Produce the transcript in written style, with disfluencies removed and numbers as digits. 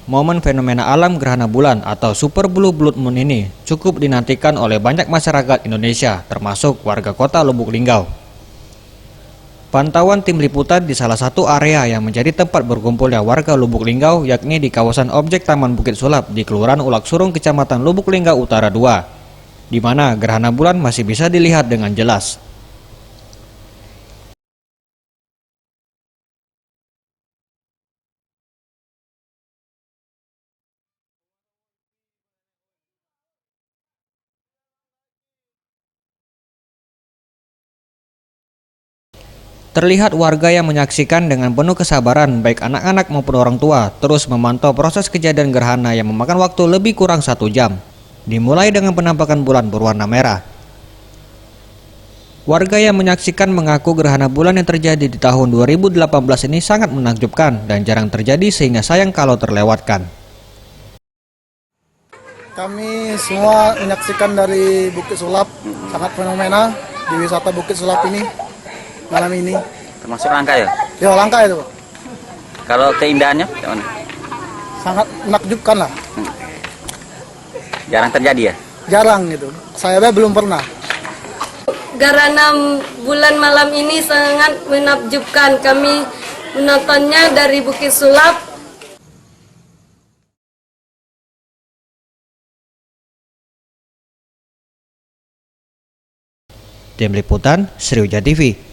Momen fenomena alam gerhana bulan atau Super Blue Blood Moon ini cukup dinantikan oleh banyak masyarakat Indonesia, termasuk warga kota Lubuk Linggau. Pantauan tim liputan di salah satu area yang menjadi tempat berkumpulnya warga Lubuk Linggau, yakni di kawasan objek Taman Bukit Sulap di Kelurahan Ulak Surung, Kecamatan Lubuk Linggau Utara 2, di mana gerhana bulan masih bisa dilihat dengan jelas. Terlihat warga yang menyaksikan dengan penuh kesabaran, baik anak-anak maupun orang tua, terus memantau proses kejadian gerhana yang memakan waktu lebih kurang 1 jam. Dimulai dengan penampakan bulan berwarna merah. Warga yang menyaksikan mengaku gerhana bulan yang terjadi di tahun 2018 ini sangat menakjubkan dan jarang terjadi sehingga sayang kalau terlewatkan. Kami semua menyaksikan dari Bukit Sulap, sangat fenomena di wisata Bukit Sulap ini malam ini. Termasuk langka ya? Ya langka itu. Kalau keindahannya gimana? Sangat menakjubkan lah. Jarang terjadi ya? Jarang gitu. Saya belum pernah. Gerhana bulan malam ini sangat menakjubkan. Kami menontonnya dari Bukit Sulap. Tim Liputan, Sriwijaya TV.